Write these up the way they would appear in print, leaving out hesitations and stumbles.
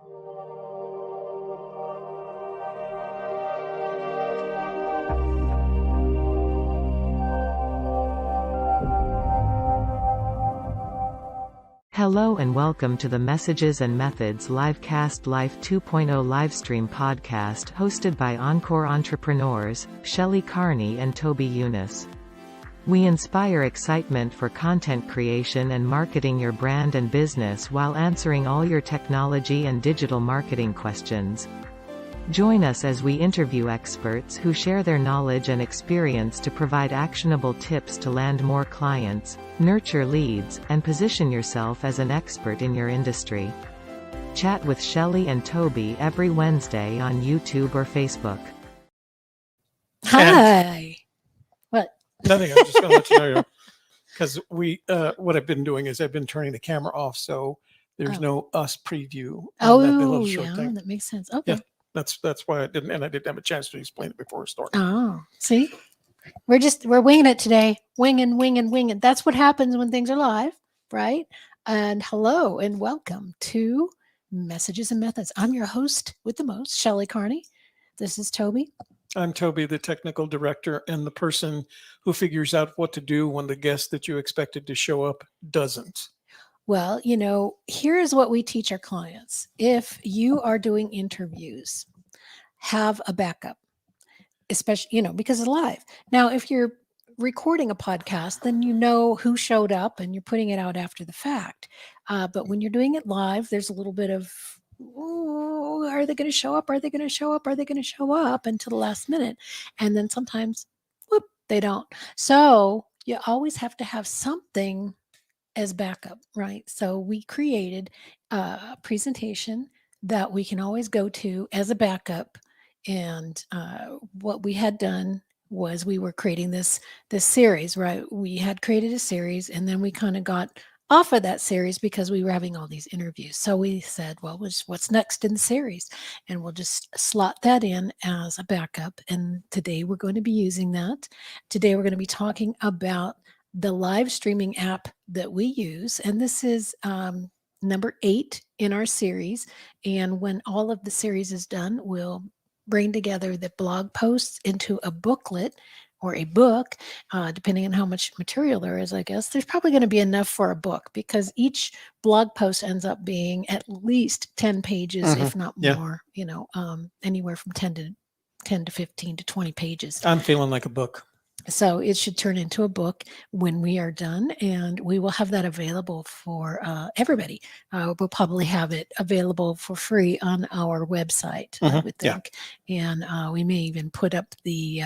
Hello and welcome to the Messages and Methods Livecast Life 2.0 livestream podcast hosted by Encore entrepreneurs, Shelley Carney and Toby Eunice. We inspire excitement for content creation and marketing your brand and business while answering all your technology and digital marketing questions. Join us as we interview experts who share their knowledge and experience to provide actionable tips to land more clients, nurture leads, and position yourself as an expert in your industry. Chat with Shelley and Toby every Wednesday on YouTube or Facebook. Hi. What? Nothing. I'm just going to let you know, because what I've been doing is I've been turning the camera off, so there's no us preview. On that little short thing. That makes sense. Okay. Yeah, that's why I didn't have a chance to explain it before it started. Oh, see, we're winging it today. Winging. That's what happens when things are live, right? And hello and welcome to Messages and Methods. I'm your host with the most, Shelley Carney. This is Toby. I'm Toby, the technical director and the person who figures out what to do when the guest that you expected to show up doesn't. Well, here's what we teach our clients. If you are doing interviews, have a backup, especially, because it's live. Now, if you're recording a podcast, then you know who showed up and you're putting it out after the fact. But when you're doing it live, there's a little bit of, are they going to show up? Are they going to show up? Are they going to show up until the last minute? And then sometimes, whoop, they don't. So you always have to have something as backup, right? So we created a presentation that we can always go to as a backup. And what we had done was we were creating this series, right? We had created a series, and then we kind of got off of that series because we were having all these interviews. So we said, well, what's next in the series? And we'll just slot that in as a backup. And today we're going to be using that. Today we're going to be talking about the live streaming app that we use. And this is number 8 in our series. And when all of the series is done, we'll bring together the blog posts into a booklet or a book, depending on how much material there is, I guess. There's probably going to be enough for a book because each blog post ends up being at least 10 pages, if not more, anywhere from 10 to 15 to 20 pages. I'm feeling like a book. So it should turn into a book when we are done, and we will have that available for everybody. We'll probably have it available for free on our website, I would think. Yeah. And we may even put up the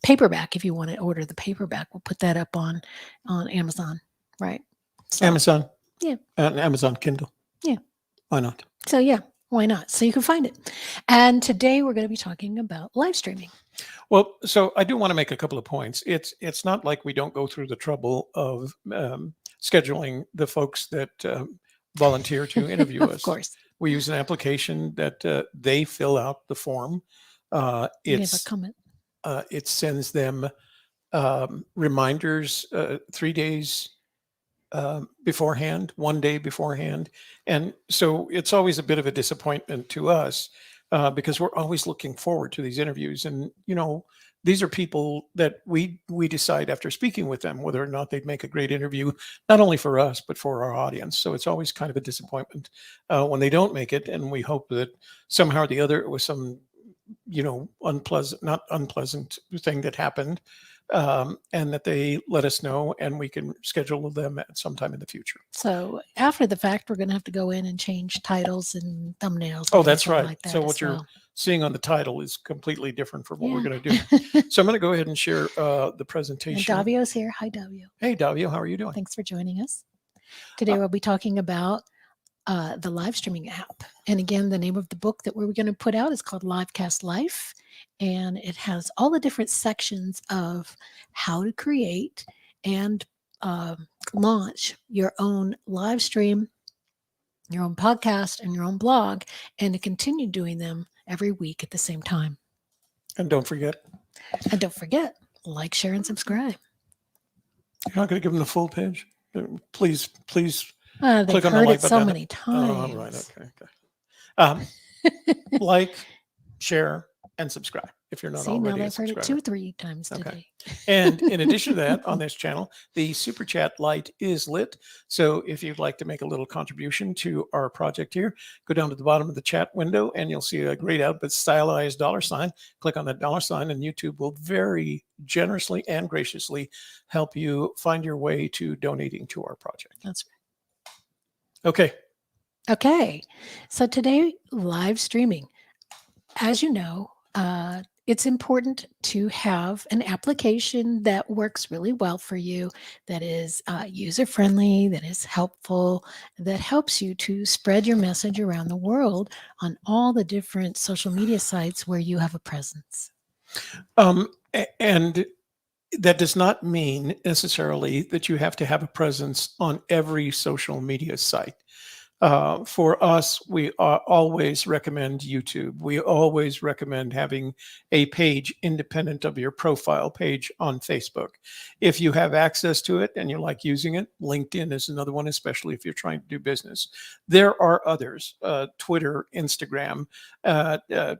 paperback if you want to order the paperback. We'll put that up on Amazon, right? So, Amazon. Yeah. Amazon Kindle. Yeah. Why not? So yeah, why not? So you can find it. And today we're going to be talking about live streaming. Well, so I do want to make a couple of points. It's not like we don't go through the trouble of scheduling the folks that volunteer to interview us. Of course. We use an application that they fill out the form. You have a comment. It sends them reminders 3 days beforehand, 1 day beforehand. And so it's always a bit of a disappointment to us because we're always looking forward to these interviews. And, these are people that we decide after speaking with them whether or not they'd make a great interview, not only for us, but for our audience. So it's always kind of a disappointment when they don't make it. And we hope that somehow or the other it was some not unpleasant thing that happened, and that they let us know and we can schedule them at some time in the future. So after the fact, we're going to have to go in and change titles and thumbnails. Oh, that's right. Like that so what you're seeing on the title is completely different from what we're going to do. So I'm going to go ahead and share the presentation. And Davio's here. Hi, Davio. Hey, Davio. How are you doing? Thanks for joining us. Today we'll be talking about the live streaming app. And again, the name of the book that we're going to put out is called Livecast Life. And it has all the different sections of how to create and launch your own live stream, your own podcast, and your own blog, and to continue doing them every week at the same time. And don't forget, like, share, and subscribe. You're not going to give them the full page? Please They've Click on the heard like it so button. many Oh, right. times. Okay. Um, like, share, and subscribe if you're not See, now already a they've heard it subscriber. 2-3 times Okay. today. And in addition to that, on this channel, the Super Chat light is lit. So if you'd like to make a little contribution to our project here, go down to the bottom of the chat window and you'll see a grayed out but stylized $sign. Click on that $sign and YouTube will very generously and graciously help you find your way to donating to our project. That's Okay. okay. So today, live streaming. As you know, it's important to have an application that works really well for you, that is user-friendly, that is helpful, that helps you to spread your message around the world on all the different social media sites where you have a presence. And that does not mean necessarily that you have to have a presence on every social media site. For us, we always recommend YouTube. We always recommend having a page independent of your profile page on Facebook. If you have access to it and you like using it, LinkedIn is another one, especially if you're trying to do business. There are others, Twitter, Instagram,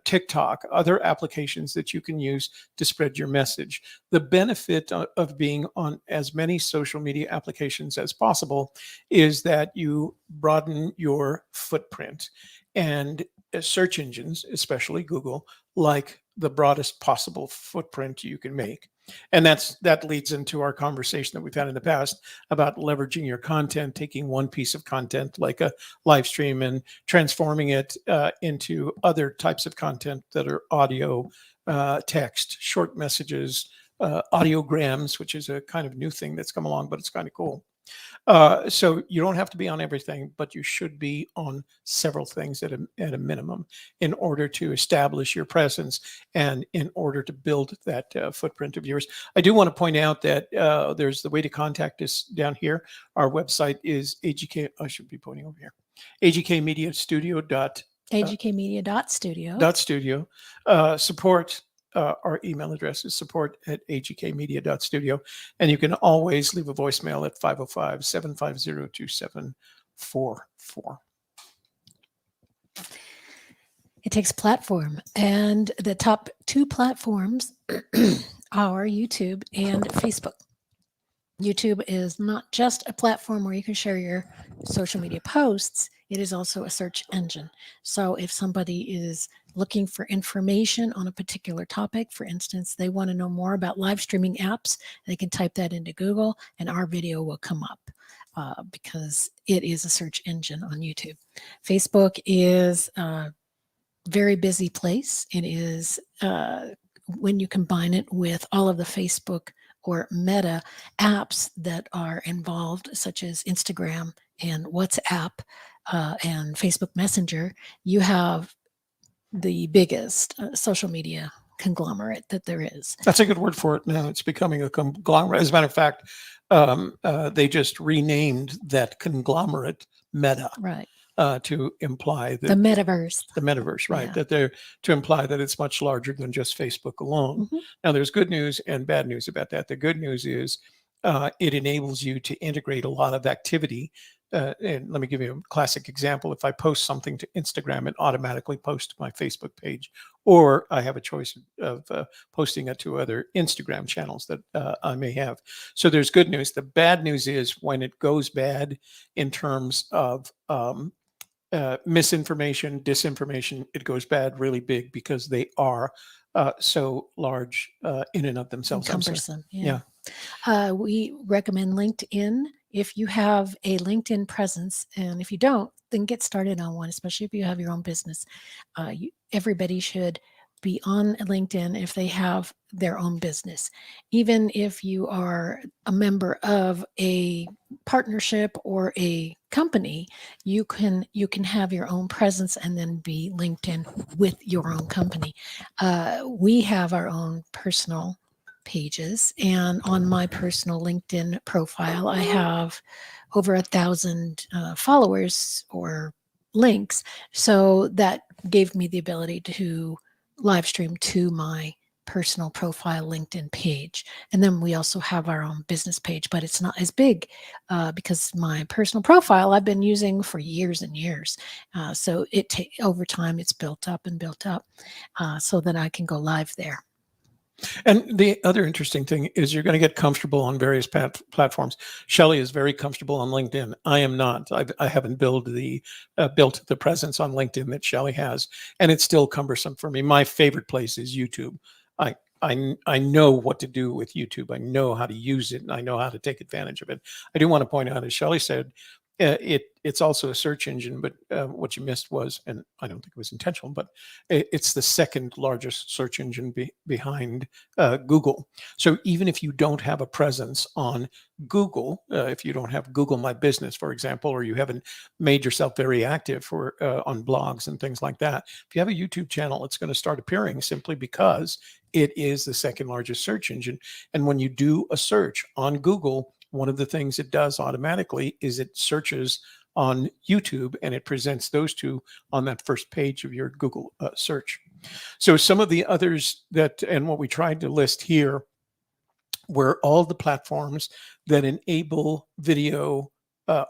TikTok, other applications that you can use to spread your message. The benefit of being on as many social media applications as possible is that you broaden your footprint, and search engines, especially Google, like the broadest possible footprint you can make. And that leads into our conversation that we've had in the past about leveraging your content, taking one piece of content like a live stream and transforming it into other types of content that are audio, text, short messages, audiograms, which is a kind of new thing that's come along, but it's kind of cool. So you don't have to be on everything, but you should be on several things at a minimum in order to establish your presence and in order to build that footprint of yours. I do want to point out that there's the way to contact us down here. Our website is AGK. I should be pointing over here. AGK Media Studio. AGK Media.studio. Studio. Support. Our email address is support@agkmedia.studio. And you can always leave a voicemail at 505-750-2744. It takes platform, and the top two platforms are YouTube and Facebook. YouTube is not just a platform where you can share your social media posts. It is also a search engine. So if somebody is looking for information on a particular topic, for instance, they want to know more about live streaming apps, they can type that into Google and our video will come up because it is a search engine on YouTube. Facebook is a very busy place. It is when you combine it with all of the Facebook or Meta apps that are involved, such as Instagram and WhatsApp and Facebook Messenger, you have the biggest social media conglomerate that there is. That's a good word for it now. It's becoming a conglomerate. As a matter of fact, they just renamed that conglomerate Meta. Right. To imply that the metaverse. The metaverse, right? Yeah. That they're to imply that it's much larger than just Facebook alone. Mm-hmm. Now, there's good news and bad news about that. The good news is it enables you to integrate a lot of activity. And let me give you a classic example. If I post something to Instagram, it automatically posts to my Facebook page, or I have a choice of posting it to other Instagram channels that I may have. So there's good news. The bad news is when it goes bad in terms of misinformation, disinformation, it goes bad really big because they are so large in and of themselves. Cumbersome. Yeah. We recommend LinkedIn if you have a LinkedIn presence, and if you don't, then get started on one, especially if you have your own business. Everybody should be on LinkedIn if they have their own business. Even if you are a member of a partnership or a company, you can have your own presence and then be LinkedIn with your own company. We have our own personal pages, and on my personal LinkedIn profile, I have over 1,000 followers or links. So that gave me the ability to live stream to my personal profile LinkedIn page. And then we also have our own business page, but it's not as big because my personal profile I've been using for years and years. So over time it's built up and built up so that I can go live there. And the other interesting thing is you're going to get comfortable on various platforms. Shelley is very comfortable on LinkedIn. I am not. I haven't built the presence on LinkedIn that Shelley has, and it's still cumbersome for me. My favorite place is YouTube. I know what to do with YouTube. I know how to use it, and I know how to take advantage of it. I do want to point out, as Shelley said, it's also a search engine, but what you missed was, and I don't think it was intentional, but it's the second largest search engine behind Google. So even if you don't have a presence on Google, if you don't have Google My Business, for example, or you haven't made yourself very active on blogs and things like that, if you have a YouTube channel, it's going to start appearing simply because it is the second largest search engine. And when you do a search on Google, one of the things it does automatically is it searches on YouTube and it presents those two on that first page of your Google search. So some of the others and what we tried to list here were all the platforms that enable video,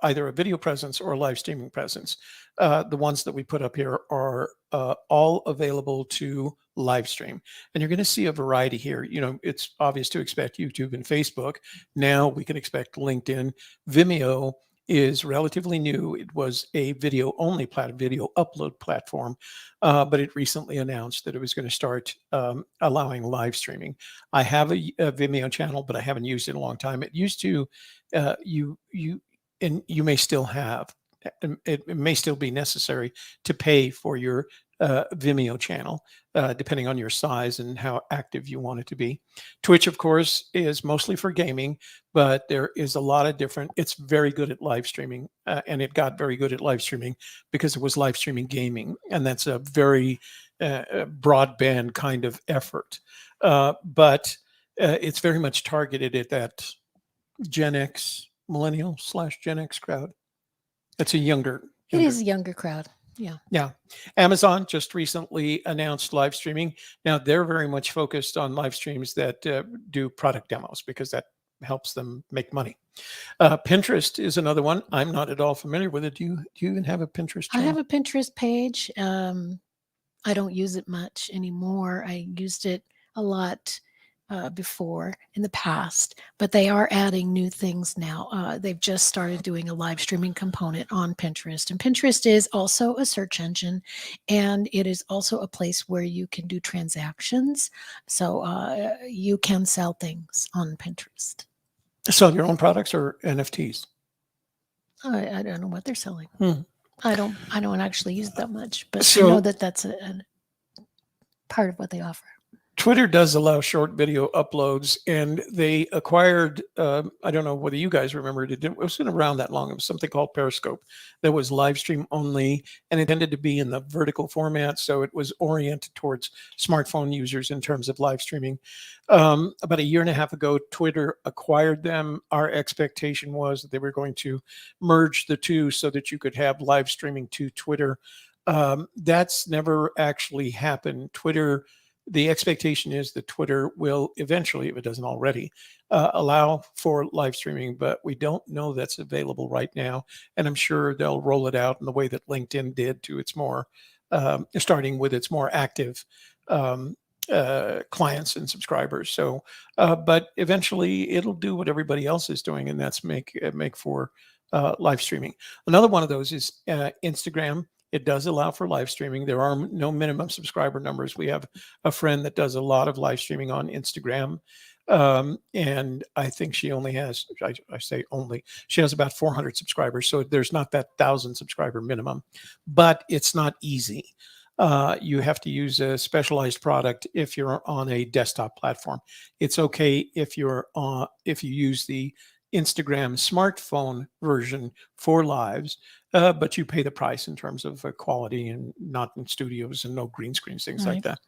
either a video presence or a live streaming presence. The ones that we put up here are all available to live stream. And you're going to see a variety here. You know, it's obvious to expect YouTube and Facebook. Now we can expect LinkedIn. Vimeo is relatively new. It was a video upload platform, but it recently announced that it was going to start allowing live streaming. I have a Vimeo channel, but I haven't used it in a long time. It used to, you may still have, it may still be necessary to pay for your Vimeo channel, depending on your size and how active you want it to be. Twitch, of course, is mostly for gaming, but there is a lot of different, it's very good at live streaming, and it got very good at live streaming because it was live streaming gaming, and that's a very broadband kind of effort. But it's very much targeted at that Gen X, millennial/Gen X crowd. It's a younger. It is a younger crowd. Yeah. Yeah. Amazon just recently announced live streaming. Now they're very much focused on live streams that do product demos because that helps them make money. Pinterest is another one. I'm not at all familiar with it. Do you even have a Pinterest channel? I have a Pinterest page. I don't use it much anymore. I used it a lot before in the past, but they are adding new things now. They've just started doing a live streaming component on Pinterest, and Pinterest is also a search engine, and it is also a place where you can do transactions. So you can sell things on Pinterest. Sell your own products or NFTs? I don't know what they're selling. I don't actually use it that much, but I know that that's a part of what they offer. Twitter does allow short video uploads, and they acquired, I don't know whether you guys remember it, it wasn't around that long. It was something called Periscope that was live stream only, and it tended to be in the vertical format, so it was oriented towards smartphone users in terms of live streaming. About a year and a half ago, Twitter acquired them. Our expectation was that they were going to merge the two so that you could have live streaming to Twitter. That's never actually happened. The expectation is that Twitter will eventually, if it doesn't already, allow for live streaming, but we don't know that's available right now. And I'm sure they'll roll it out in the way that LinkedIn did to its more, starting with its more active clients and subscribers. So, but eventually it'll do what everybody else is doing, and that's make for live streaming. Another one of those is Instagram. It does allow for live streaming. There are no minimum subscriber numbers. We have a friend that does a lot of live streaming on Instagram. And I think she only has, I say only, she has about 400 subscribers. So there's not that 1,000 subscriber minimum, but it's not easy. You have to use a specialized product if you're on a desktop platform. It's okay if you use the Instagram smartphone version for lives, but you pay the price in terms of quality and not in studios and no green screens, things like that.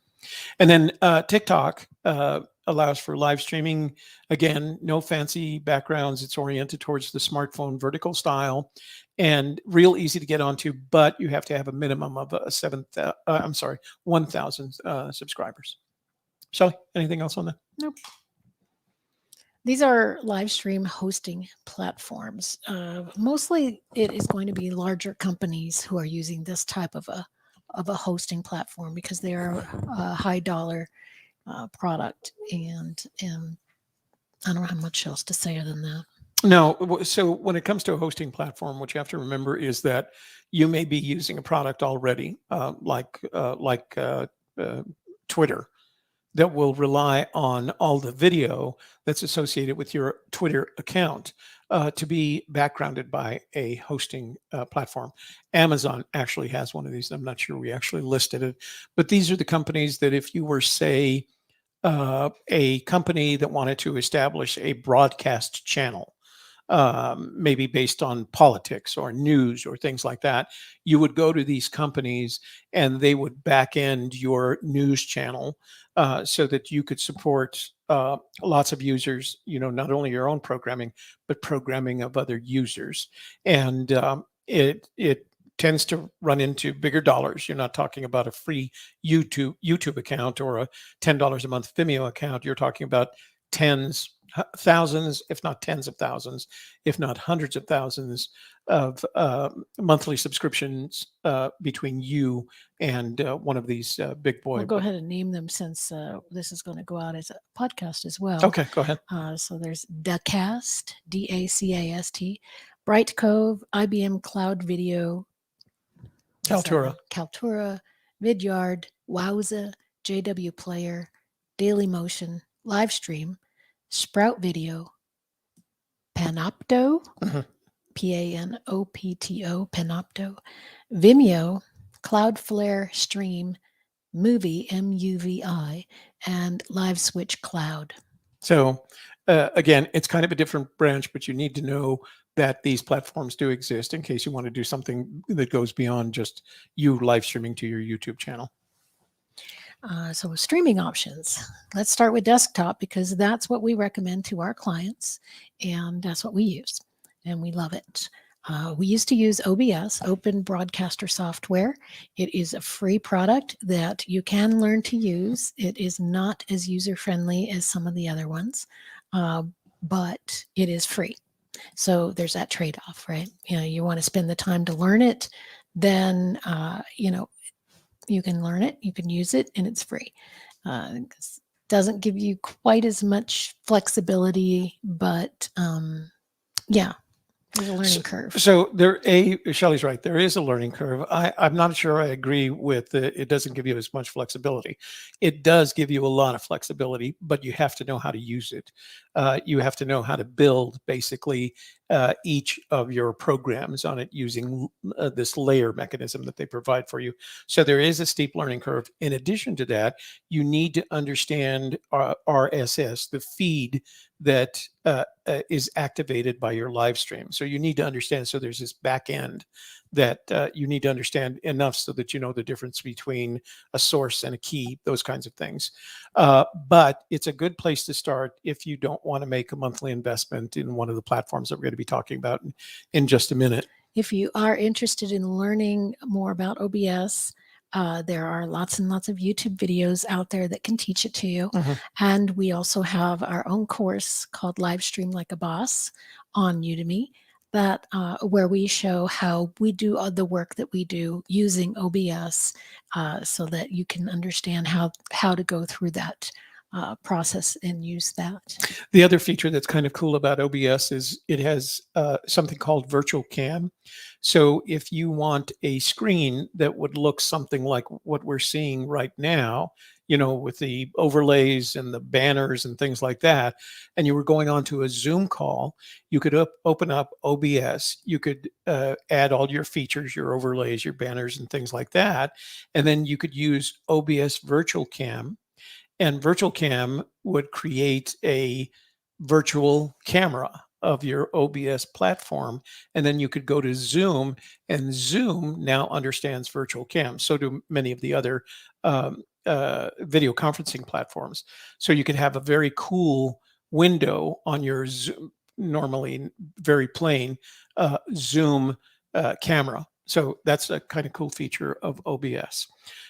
And then TikTok allows for live streaming. Again, no fancy backgrounds. It's oriented towards the smartphone vertical style and real easy to get onto, but you have to have a minimum of 1,000 subscribers. Shelley, anything else on that? Nope. These are live stream hosting platforms. Mostly it is going to be larger companies who are using this type of a hosting platform because they are a high dollar product. And I don't have much else to say other than that. No. So when it comes to a hosting platform, what you have to remember is that you may be using a product already, like Twitter, that will rely on all the video that's associated with your Twitter account to be backgrounded by a hosting platform. Amazon actually has one of these. I'm not sure we actually listed it, but these are the companies that if you were, say, a company that wanted to establish a broadcast channel, maybe based on politics or news or things like that, you would go to these companies and they would back end your news channel so that you could support lots of users, not only your own programming, but programming of other users. And it tends to run into bigger dollars. You're not talking about a free YouTube account or a $10 a month Vimeo account. You're talking about tens, thousands, if not tens of thousands, if not hundreds of thousands of monthly subscriptions between you and one of these big boy. We'll go ahead and name them since this is going to go out as a podcast as well. Okay, go ahead. So there's Dacast, Dacast, Bright Cove, IBM Cloud Video, Kaltura, Vidyard, Wowza, JW Player, Dailymotion, Livestream, Sprout Video, Panopto, Panopto, Panopto, Vimeo, Cloudflare Stream, Movie, MUVI, and LiveSwitch Cloud. So again, it's kind of a different branch, but you need to know that these platforms do exist in case you want to do something that goes beyond just you live streaming to your YouTube channel. So streaming options. Let's start with desktop because that's what we recommend to our clients and that's what we use and we love it. We used to use OBS, Open Broadcaster Software. It is a free product that you can learn to use. It is not as user-friendly as some of the other ones, but it is free. So there's that trade-off, right? You want to spend the time to learn it, then, you can learn it, you can use it, and it's free. It doesn't give you quite as much flexibility, but yeah, there's a learning curve. So Shelley's right. There is a learning curve. I'm not sure I agree with it doesn't give you as much flexibility. It does give you a lot of flexibility, but you have to know how to use it. You have to know how to build basically each of your programs on it using this layer mechanism that they provide for you. So there is a steep learning curve. In addition to that, you need to understand RSS, the feed that is activated by your live stream. So you need to understand. So there's this back end that you need to understand enough so that you know the difference between a source and a key, those kinds of things. But it's a good place to start if you don't want to make a monthly investment in one of the platforms that we're going to be talking about in just a minute. If you are interested in learning more about OBS, there are lots and lots of YouTube videos out there that can teach it to you. And we also have our own course called Livestream Like a Boss on Udemy that where we show how we do the work that we do using OBS so that you can understand how to go through that process and use that. The other feature that's kind of cool about OBS is it has something called virtual cam. So if you want a screen that would look something like what we're seeing right now, with the overlays and the banners and things like that, and you were going on to a Zoom call, you could open up OBS. You could add all your features, your overlays, your banners, and things like that. And then you could use OBS Virtual Cam. And Virtual Cam would create a virtual camera of your OBS platform. And then you could go to Zoom, and Zoom now understands Virtual Cam. So do many of the other video conferencing platforms. So you could have a very cool window on your Zoom, normally very plain Zoom camera. So that's a kind of cool feature of OBS.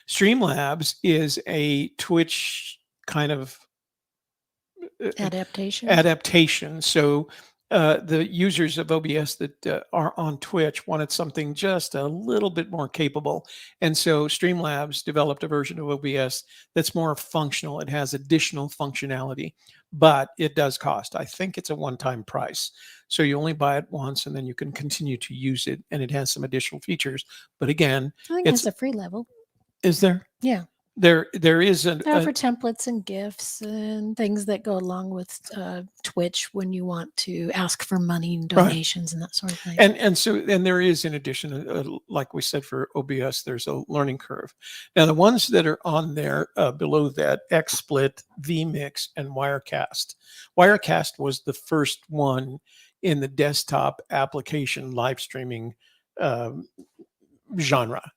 Streamlabs is a Twitch kind of Adaptation. adaptation. So the users of OBS that are on Twitch wanted something just a little bit more capable. And so Streamlabs developed a version of OBS that's more functional. It has additional functionality, but it does cost. I think it's a one-time price. So you only buy it once and then you can continue to use it. And it has some additional features. But again, I think it's a free level. Is there? Yeah. There is for templates and GIFs and things that go along with Twitch when you want to ask for money and donations and that sort of thing. And there is, in addition, like we said for OBS, there's a learning curve. Now the ones that are on there below that, XSplit, vMix, and Wirecast. Wirecast was the first one in the desktop application live streaming genre.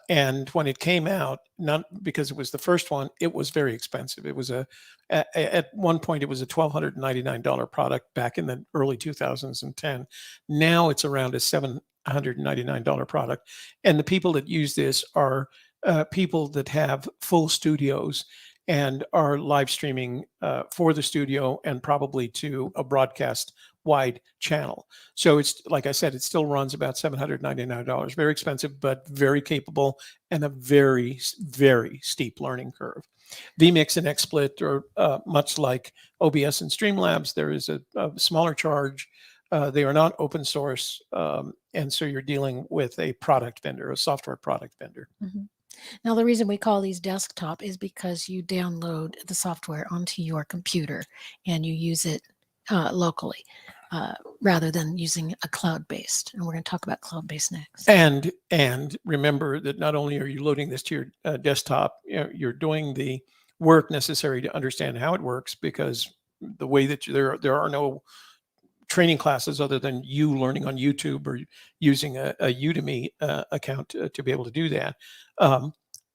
And when it came out, not because it was the first one, it was very expensive. It was at one point, it was a $1,299 product back in the early 2010. Now it's around a $799 product. And the people that use this are people that have full studios and are live streaming for the studio and probably to a broadcast wide channel. So it's, like I said, it still runs about $799. Very expensive, but very capable and a very, very steep learning curve. vMix and XSplit are much like OBS and Streamlabs. There is a smaller charge. They are not open source. And so you're dealing with a product vendor, a software product vendor. Mm-hmm. Now, the reason we call these desktop is because you download the software onto your computer and you use it locally rather than using a cloud-based. And we're going to talk about cloud-based next. And remember that not only are you loading this to your desktop, you're doing the work necessary to understand how it works, because the way that there are no training classes other than you learning on YouTube or using a Udemy account to be able to do that.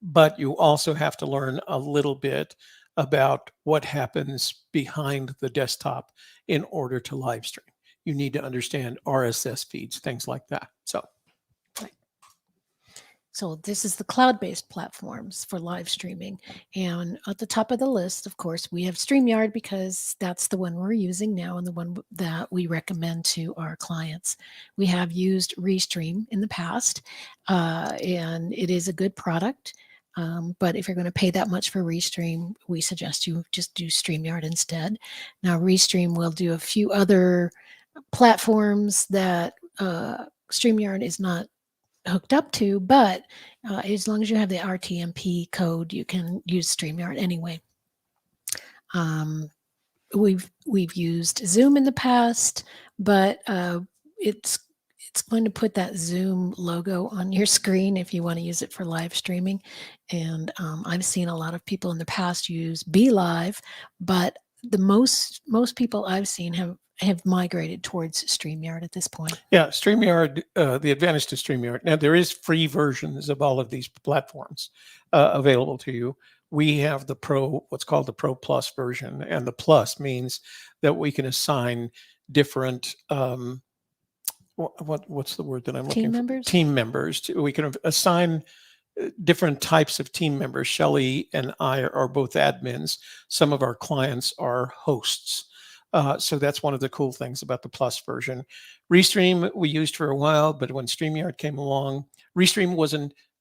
But you also have to learn a little bit about what happens behind the desktop in order to live stream. You need to understand RSS feeds, things like that. So this is the cloud-based platforms for live streaming. And at the top of the list, of course, we have Streamyard, because that's the one we're using now and the one that we recommend to our clients. We have used Restream in the past, and it is a good product. But if you're going to pay that much for Restream, we suggest you just do Streamyard instead. Now, Restream will do a few other platforms that Streamyard is not hooked up to, but as long as you have the RTMP code, you can use Streamyard anyway. We've used Zoom in the past, but it's going to put that Zoom logo on your screen if you want to use it for live streaming. And I've seen a lot of people in the past use BeLive, but the most people I've seen have migrated towards Streamyard at this point. Yeah, Streamyard, the advantage to Streamyard. Now, there is free versions of all of these platforms available to you. We have the Pro, what's called the Pro Plus version. And the Plus means that we can assign different, what's the word that I'm looking for? Team members. We can assign different types of team members. Shelley and I are both admins. Some of our clients are hosts. So that's one of the cool things about the Plus version. Restream we used for a while, but when Streamyard came along, Restream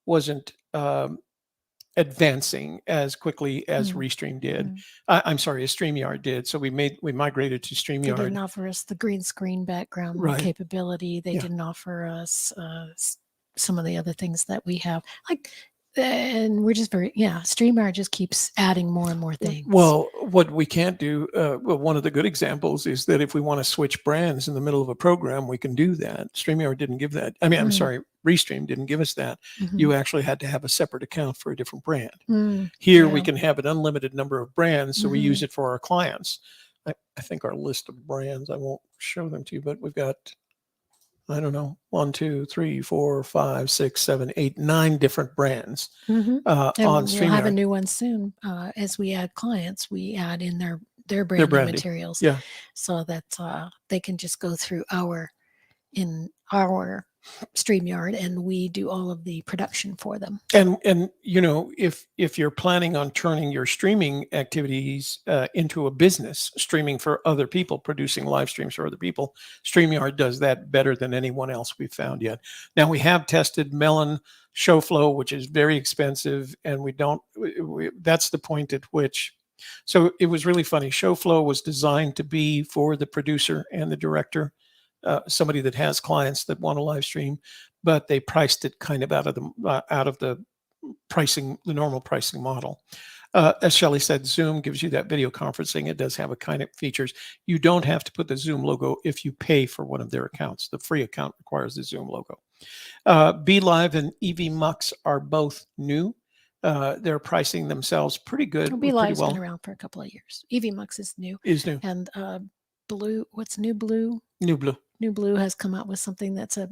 wasn't advancing as quickly as Restream did. I'm sorry, as Streamyard did. So we migrated to Streamyard. They didn't offer us the green screen background capability. They didn't offer us some of the other things that we have. And we're just Streamyard just keeps adding more and more things. Well, what we can't do, one of the good examples is that if we want to switch brands in the middle of a program, we can do that. Streamyard didn't give that. I mean, I'm sorry, Restream didn't give us that. You actually had to have a separate account for a different brand. Here we can have an unlimited number of brands, so we use it for our clients. I think our list of brands, I won't show them to you, but we've got, I don't know, 1, 2, 3, 4, 5, 6, 7, 8, 9 different brands on Streamyard. We'll have a new one soon. As we add clients, we add in their branding materials, so that they can just go through our Streamyard, and we do all of the production for them. And if you're planning on turning your streaming activities into a business, streaming for other people, producing live streams for other people, StreamYard does that better than anyone else we've found yet. Now, we have tested Melon ShowFlow, which is very expensive, and that's the point at which. So it was really funny. ShowFlow was designed to be for the producer and the director, somebody that has clients that want to live stream, but they priced it kind of out of the pricing, the normal pricing model. As Shelley said, Zoom gives you that video conferencing. It does have a kind of features. You don't have to put the Zoom logo if you pay for one of their accounts. The free account requires the Zoom logo. BeLive and EV are both new. They're pricing themselves pretty good. BeLive's been around for a couple of years. EV is new. And Blue, what's New Blue? New Blue has come out with something that's a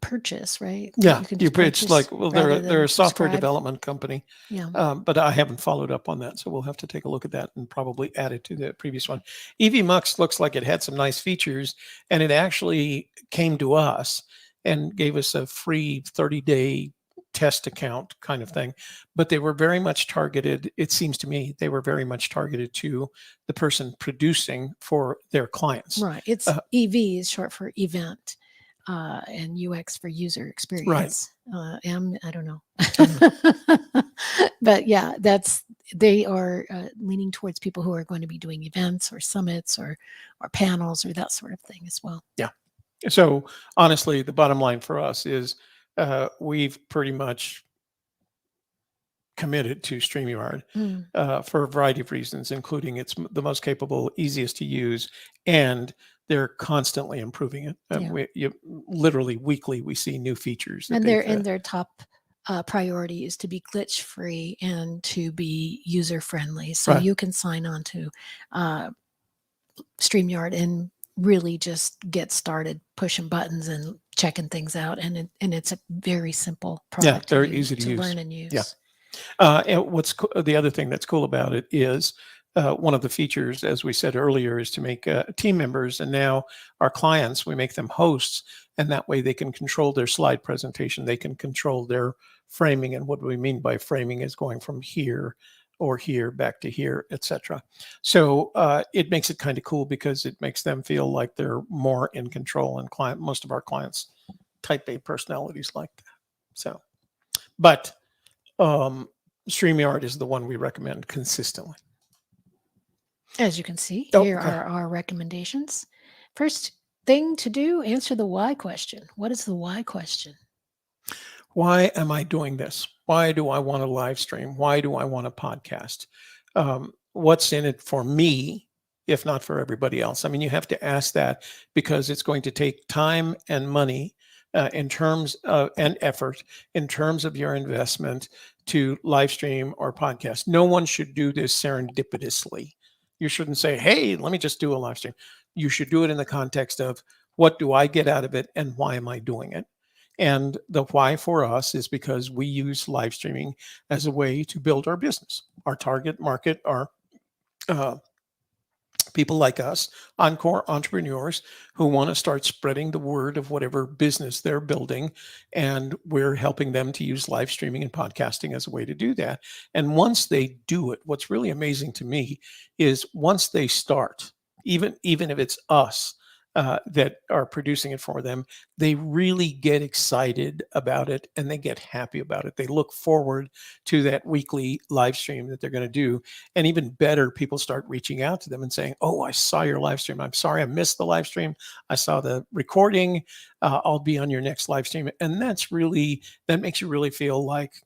purchase, right? Yeah, it's like, well, they're a software development company. Yeah. But I haven't followed up on that, so we'll have to take a look at that and probably add it to the previous one. EV looks like it had some nice features, and it actually came to us and gave us a free 30-day test account kind of thing. But they were very much targeted, it seems to me, they were very much targeted to the person producing for their clients. Right. It's EV is short for event, and UX for user experience. Right. I don't know. But yeah, they are leaning towards people who are going to be doing events or summits or panels or that sort of thing as well. Yeah. So honestly, the bottom line for us is we've pretty much committed to StreamYard for a variety of reasons, including it's the most capable, easiest to use, and they're constantly improving it. Literally weekly, we see new features. And their top priority is to be glitch free and to be user friendly. So you can sign on to StreamYard and really just get started pushing buttons and checking things out, and it's a very simple product. Yeah, very easy to use. Learn and use. Yeah. And what's the other thing that's cool about it is one of the features, as we said earlier, is to make team members, and now our clients, we make them hosts, and that way they can control their slide presentation. They can control their framing, and what do we mean by framing is going from here or here back to here, etc. So it makes it kind of cool because it makes them feel like they're more in control, and most of our clients type A personalities like that. So, but StreamYard is the one we recommend consistently. As you can see, here are our recommendations. First thing to do, answer the why question. What is the why question? Why am I doing this? Why do I want to live stream? Why do I want to podcast? What's in it for me, if not for everybody else? I mean, you have to ask that because it's going to take time and money in terms of, and effort in terms of your investment to live stream or podcast. No one should do this serendipitously. You shouldn't say, hey, let me just do a live stream. You should do it in the context of what do I get out of it and why am I doing it? And the why for us is because we use live streaming as a way to build our business. Our target market are people like us, encore entrepreneurs who want to start spreading the word of whatever business they're building. And we're helping them to use live streaming and podcasting as a way to do that. And once they do it, what's really amazing to me is once they start, even if it's us, that are producing it for them, they really get excited about it and they get happy about it. They look forward to that weekly live stream that they're going to do. And even better, people start reaching out to them and saying, oh, I saw your live stream. I'm sorry I missed the live stream. I saw the recording. I'll be on your next live stream. And that makes you really feel like,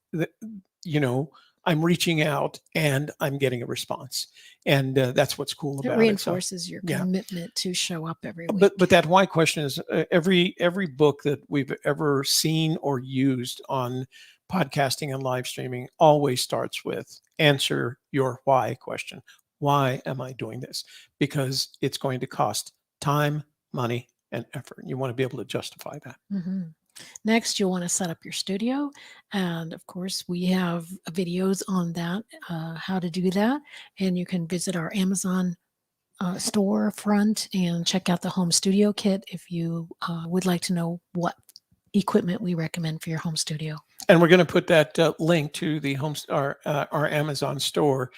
I'm reaching out and I'm getting a response. And that's what's cool about it. It reinforces your commitment to show up every week. But that why question is every book that we've ever seen or used on podcasting and live streaming always starts with answer your why question. Why am I doing this? Because it's going to cost time, money, and effort. You want to be able to justify that. Mm-hmm. Next, you'll want to set up your studio. And of course, we have videos on that, how to do that. And you can visit our Amazon storefront and check out the home studio kit if you would like to know what equipment we recommend for your home studio. And we're going to put that link to the our Amazon store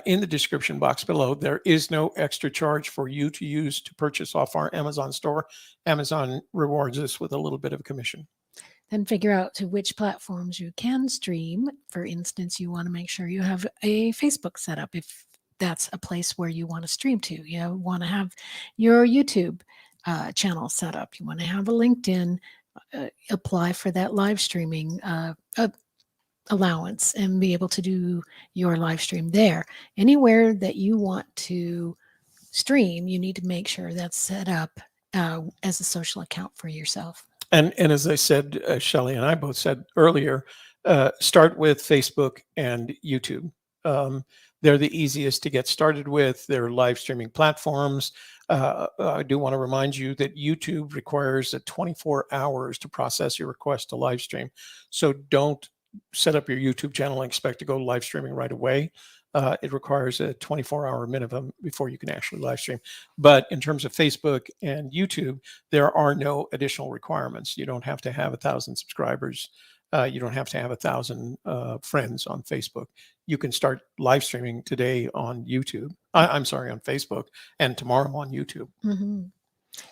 in the description box below. There is no extra charge for you to use to purchase off our Amazon store. Amazon rewards us with a little bit of a commission. Then figure out to which platforms you can stream. For instance, you want to make sure you have a Facebook set up if that's a place where you want to stream to. You want to have your YouTube channel set up. You want to have a LinkedIn, apply for that live streaming allowance and be able to do your live stream there. Anywhere that you want to stream, you need to make sure that's set up as a social account for yourself. And as I said, Shelley and I both said earlier, start with Facebook and YouTube. They're the easiest to get started with. They're live streaming platforms. I do want to remind you that YouTube requires 24 hours to process your request to live stream. So don't set up your YouTube channel and expect to go live streaming right away. It requires a 24-hour minimum before you can actually live stream. But in terms of Facebook and YouTube, there are no additional requirements. You don't have to have 1,000 subscribers. You don't have to have 1,000 friends on Facebook. You can start live streaming today on YouTube. I'm sorry, on Facebook, and tomorrow on YouTube. Mm-hmm.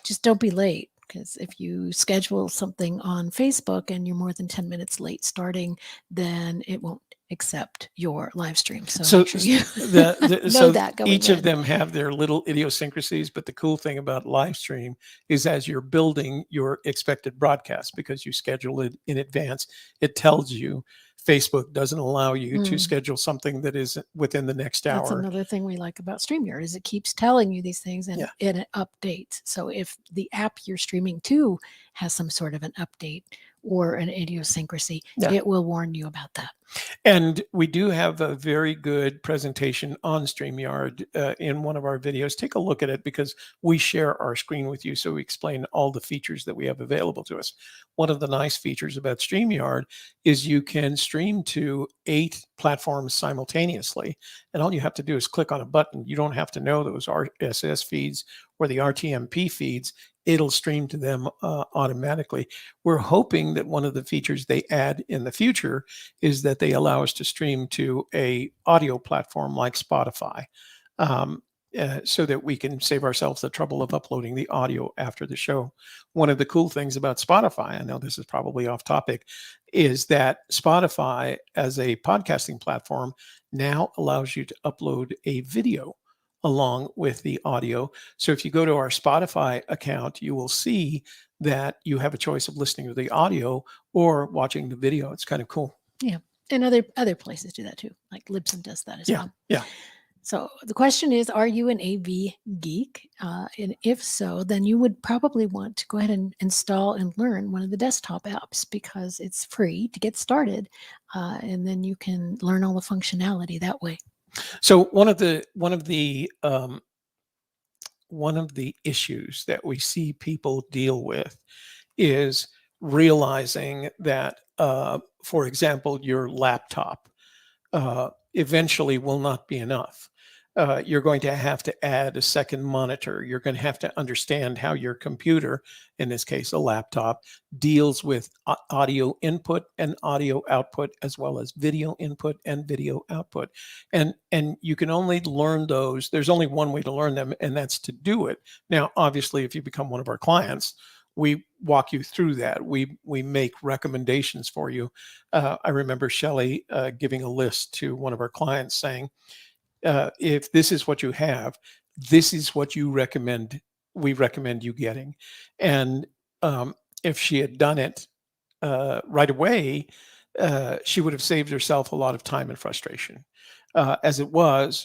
Just don't be late, because if you schedule something on Facebook and you're more than 10 minutes late starting, then it won't accept your live stream. So make sure you know that going each of them have their little idiosyncrasies, but the cool thing about live stream is as you're building your expected broadcast, because you schedule it in advance, it tells you. Facebook doesn't allow you to schedule something that is within the next hour. That's another thing we like about Streamyard, is it keeps telling you these things and it updates. So if the app you're streaming to has some sort of an update or an idiosyncrasy, it will warn you about that. And we do have a very good presentation on Streamyard in one of our videos. Take a look at it, because we share our screen with you, so we explain all the features that we have available to us. One of the nice features about Streamyard is you can stream to 8 platforms simultaneously, and all you have to do is click on a button. You don't have to know those RSS feeds or the RTMP feeds. It'll stream to them automatically. We're hoping that one of the features they add in the future is that they allow us to stream to a audio platform like Spotify, so that we can save ourselves the trouble of uploading the audio after the show. One of the cool things about Spotify, I know this is probably off topic, is that Spotify as a podcasting platform now allows you to upload a video along with the audio. So if you go to our Spotify account, you will see that you have a choice of listening to the audio or watching the video. It's kind of cool. Yeah. And other places do that too. Like Libsyn does that as well. Yeah. So the question is, are you an AV geek? And if so, then you would probably want to go ahead and install and learn one of the desktop apps, because it's free to get started. And then you can learn all the functionality that way. So one of the issues that we see people deal with is realizing that, for example, your laptop eventually will not be enough. You're going to have to add a second monitor. You're going to have to understand how your computer, in this case a laptop, deals with audio input and audio output, as well as video input and video output. And you can only learn those. There's only one way to learn them, and that's to do it. Now, obviously, if you become one of our clients, we walk you through that. We make recommendations for you. I remember Shelley giving a list to one of our clients saying, if this is what you have, this is what we recommend you getting. And if she had done it right away, she would have saved herself a lot of time and frustration. As it was,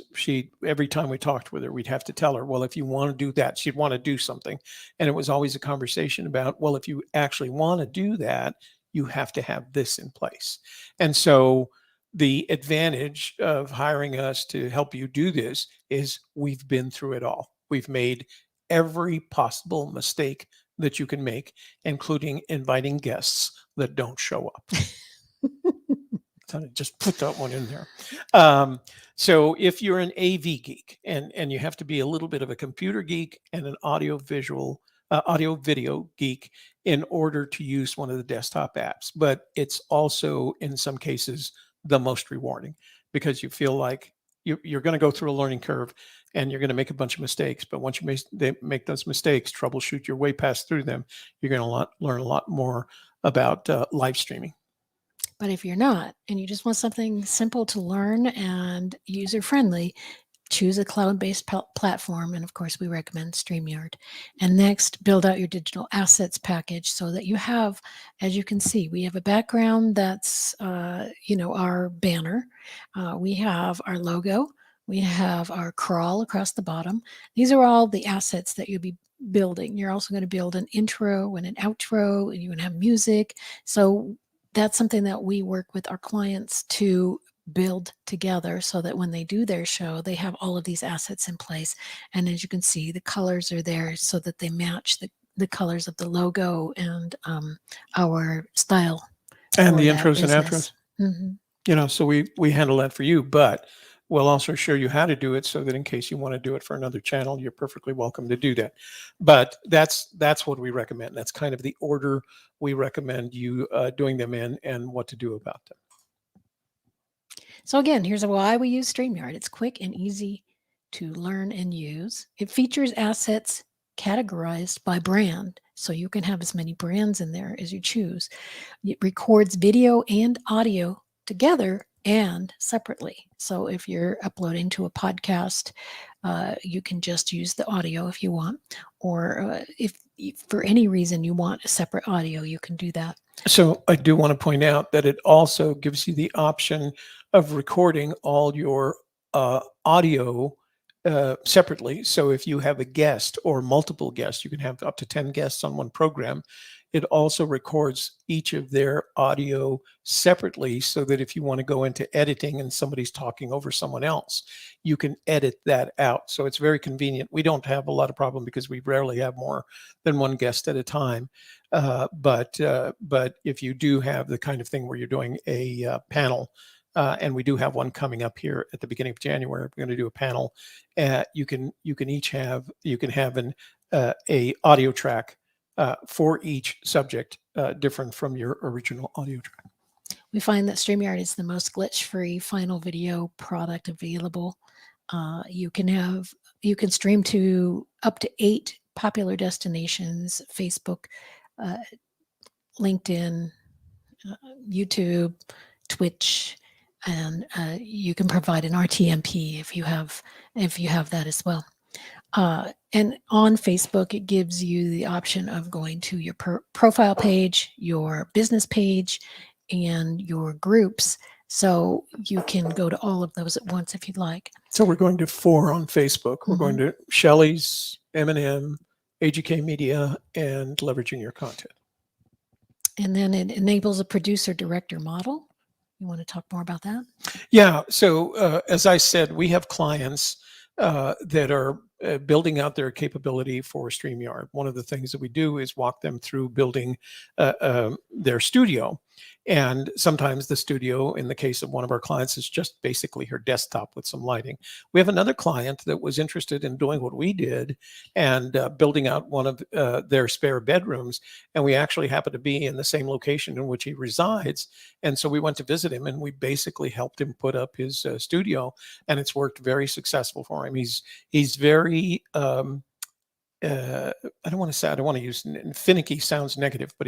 every time we talked with her, we'd have to tell her, well, if you want to do that, she'd want to do something. And it was always a conversation about, well, if you actually want to do that, you have to have this in place. And so the advantage of hiring us to help you do this is we've been through it all. We've made every possible mistake that you can make, including inviting guests that don't show up. Just put that one in there. So if you're an AV geek and you have to be a little bit of a computer geek and an audio video geek, in order to use one of the desktop apps. But it's also, in some cases, the most rewarding, because you feel like you're going to go through a learning curve and you're going to make a bunch of mistakes. But once you make those mistakes, troubleshoot your way past through them, you're going to learn a lot more about live streaming. But if you're not, and you just want something simple to learn and user-friendly, choose a cloud-based platform. And of course, we recommend Streamyard. And next, build out your digital assets package so that you have, as you can see, we have a background that's, our banner. We have our logo. We have our crawl across the bottom. These are all the assets that you'll be building. You're also going to build an intro and an outro, and you're going to have music. So that's something that we work with our clients to build together so that when they do their show, they have all of these assets in place. And as you can see, the colors are there so that they match the colors of the logo and our style. And the intros and outros. Mm-hmm. So we handle that for you, but we'll also show you how to do it so that in case you want to do it for another channel, you're perfectly welcome to do that. But that's what we recommend. That's kind of the order we recommend you doing them in and what to do about them. So again, here's why we use StreamYard. It's quick and easy to learn and use. It features assets categorized by brand, so you can have as many brands in there as you choose. It records video and audio together and separately. So if you're uploading to a podcast, you can just use the audio if you want, or if for any reason you want a separate audio, you can do that. So I do want to point out that it also gives you the option of recording all your audio separately. So if you have a guest or multiple guests, you can have up to 10 guests on one program. It also records each of their audio separately so that if you want to go into editing and somebody's talking over someone else, you can edit that out. So it's very convenient. We don't have a lot of problem because we rarely have more than one guest at a time. But if you do have the kind of thing where you're doing a panel, and we do have one coming up here at the beginning of January, we're going to do a panel. You can have an a audio track for each subject, different from your original audio track. We find that StreamYard is the most glitch-free final video product available. You can stream to up to 8 popular destinations: Facebook, LinkedIn, YouTube, Twitch, and you can provide an RTMP if you have that as well. And on Facebook, it gives you the option of going to your profile page, your business page, and your groups. So you can go to all of those at once if you'd like. So we're going to 4 on Facebook. We're going to Shelley's, M&M, AGK Media, and Leveraging Your Content. And then it enables a producer-director model. You want to talk more about that? Yeah. So as I said, we have clients that are building out their capability for StreamYard. One of the things that we do is walk them through building their studio. And sometimes the studio, in the case of one of our clients, is just basically her desktop with some lighting. We have another client that was interested in doing what we did and building out one of their spare bedrooms. And we actually happen to be in the same location in which he resides. And so we went to visit him and we basically helped him put up his studio. And it's worked very successful for him. He's very I don't want to use finicky, sounds negative, but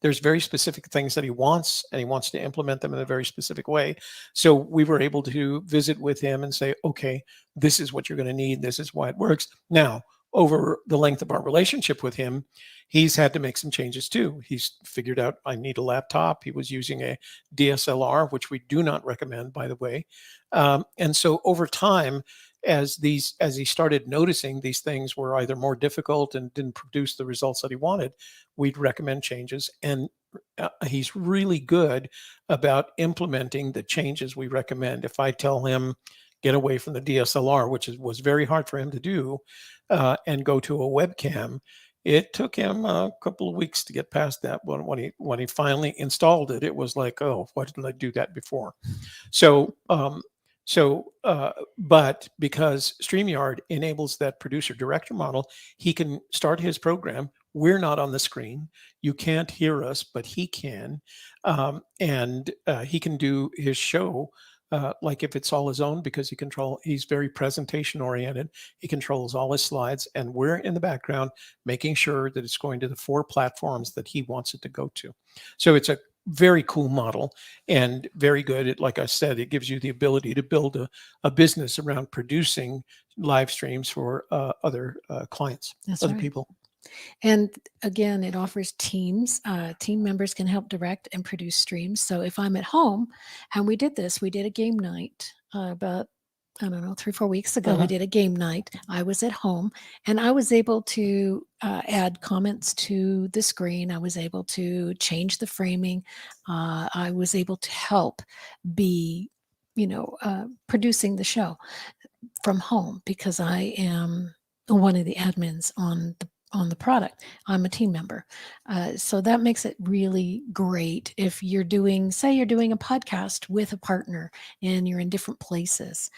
there's very specific things that he wants, and he wants to implement them in a very specific way. So we were able to visit with him and say, okay, this is what you're going to need. This is why it works. Now, over the length of our relationship with him, he's had to make some changes too. He's figured out, I need a laptop. He was using a DSLR, which we do not recommend, by the way. And so over time, as he started noticing these things were either more difficult and didn't produce the results that he wanted, we'd recommend changes. And he's really good about implementing the changes we recommend. If I tell him, get away from the DSLR, which was very hard for him to do, and go to a webcam, it took him a couple of weeks to get past that. When he finally installed it, it was like, oh, why didn't I do that before? But because StreamYard enables that producer-director model, he can start his program we're not on the screen. You can't hear us, but he can. And he can do his show like if it's all his own, because he's very presentation oriented. He controls all his slides, and we're in the background making sure that it's going to the 4 platforms that he wants it to go to. So it's a very cool model and very good. Like I said, it gives you the ability to build a business around producing live streams for other clients, That's other right. people. And again, it offers teams. Team members can help direct and produce streams. So if I'm at home, and we did a game night about, I don't know, 3 or 4 weeks ago, we did a game night. I was at home and I was able to add comments to the screen. I was able to change the framing. I was able to help be, producing the show from home because I am one of the admins on the product. I'm a team member. So that makes it really great if you're doing, say you're doing a podcast with a partner and you're in different places.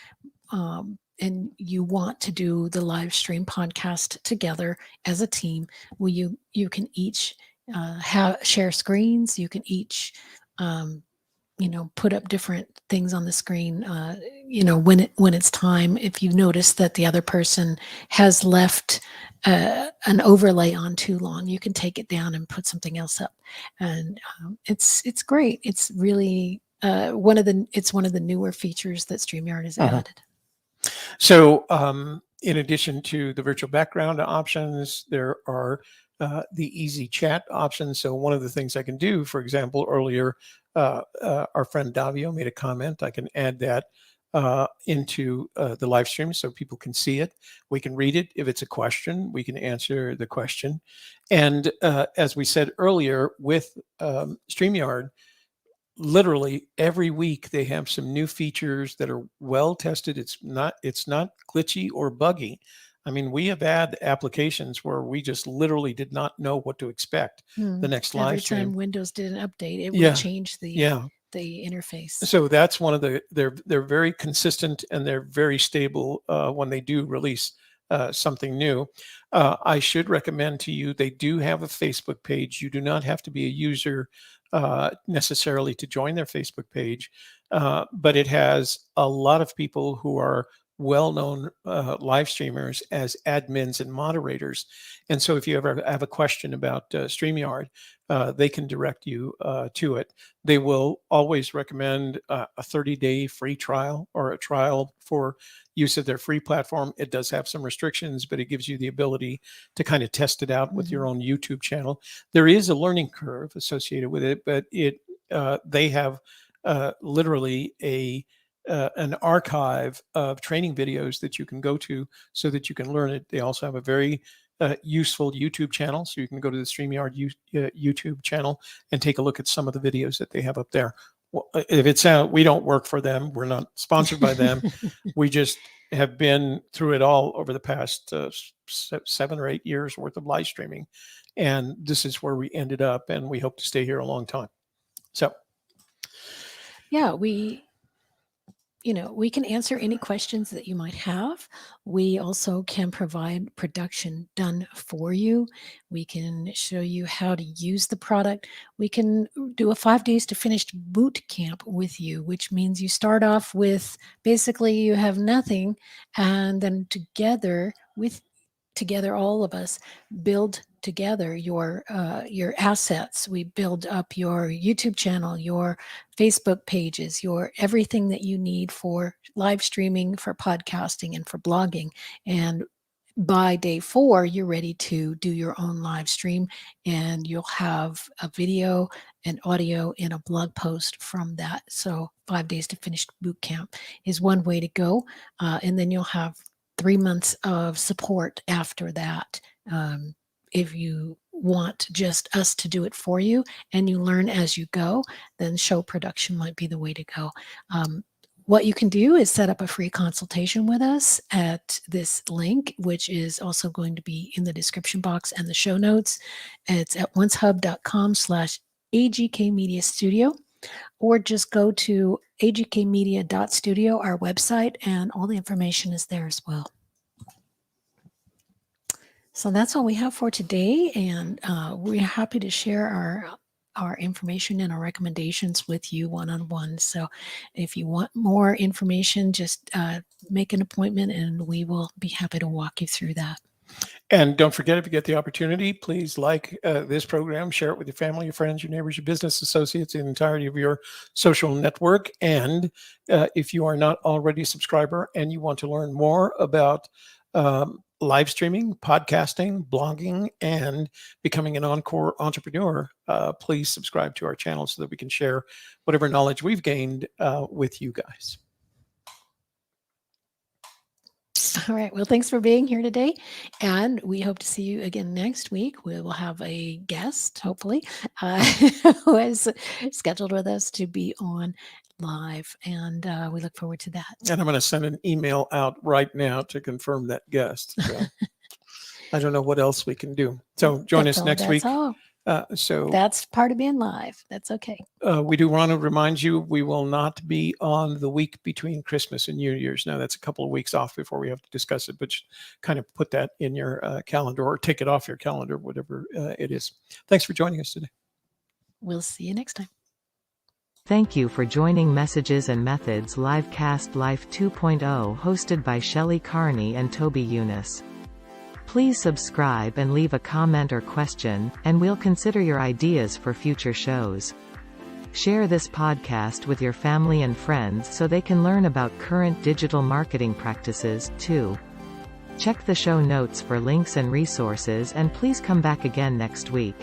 And you want to do the live stream podcast together as a team. Well, you can each share screens. You can each put up different things on the screen. When it's time, if you notice that the other person has left an overlay on too long, you can take it down and put something else up, and it's great. It's really one of the newer features that Streamyard has added. So in addition to the virtual background options, there are the easy chat options. So one of the things I can do, for example, earlier, our friend Davio made a comment. I can add that into the live stream so people can see it. We can read it. If it's a question, we can answer the question. And as we said earlier, with Streamyard, literally every week they have some new features that are well tested. It's not glitchy or buggy. I mean, we have had applications where we just literally did not know what to expect the next live stream. Every time Windows did an update, it would change the interface. So that's one of they're very consistent and they're very stable when they do release something new. I should recommend to you, they do have a Facebook page. You do not have to be a user necessarily to join their Facebook page, but it has a lot of people who are well-known live streamers as admins and moderators. And so if you ever have a question about StreamYard, they can direct you to it. They will always recommend a 30-day free trial or a trial for use of their free platform. It does have some restrictions, but it gives you the ability to kind of test it out with your own YouTube channel. There is a learning curve associated with it, but they have literally an archive of training videos that you can go to so that you can learn it. They also have a very useful YouTube channel, so you can go to the StreamYard YouTube channel and take a look at some of the videos that they have up there. Well, if it's we don't work for them, we're not sponsored by them. We just have been through it all over the past 7 or 8 years worth of live streaming, and this is where we ended up, and we hope to stay here a long time. So yeah, we can answer any questions that you might have. We also can provide production done for you. We can show you how to use the product. We can do a 5 days to finished boot camp with you, which means you start off with basically you have nothing, and then together all of us build together your assets. We build up your YouTube channel, your Facebook pages, your everything that you need for live streaming, for podcasting, and for blogging. And by day 4, you're ready to do your own live stream, and you'll have a video, an audio, and a blog post from that. So 5 days to finished boot camp is one way to go. And then you'll have 3 months of support after that. If you want just us to do it for you and you learn as you go, then show production might be the way to go. What you can do is set up a free consultation with us at this link, which is also going to be in the description box and the show notes. It's at oncehub.com/AGK Media Studio, or just go to agkmedia.studio, our website, and all the information is there as well. So that's all we have for today, and we're happy to share our information and our recommendations with you one-on-one. So if you want more information, just make an appointment and we will be happy to walk you through that. And don't forget, if you get the opportunity, please like this program, share it with your family, your friends, your neighbors, your business associates, the entirety of your social network. And if you are not already a subscriber and you want to learn more about live streaming, podcasting, blogging, and becoming an Encore entrepreneur, please subscribe to our channel so that we can share whatever knowledge we've gained with you guys. All right. Well, thanks for being here today. And we hope to see you again next week. We will have a guest, hopefully, who is scheduled with us to be on live. And we look forward to that. And I'm going to send an email out right now to confirm that guest. So I don't know what else we can do. So join us next week. So that's part of being live. That's okay. We do want to remind you, we will not be on the week between Christmas and New Year's. Now, that's a couple of weeks off before we have to discuss it, but kind of put that in your calendar or take it off your calendar, whatever it is. Thanks for joining us today. We'll see you next time. Thank you for joining Messages and Methods Livecast Life 2.0, hosted by Shelley Carney and Toby Eunice. Please subscribe and leave a comment or question, and we'll consider your ideas for future shows. Share this podcast with your family and friends so they can learn about current digital marketing practices, too. Check the show notes for links and resources, and please come back again next week.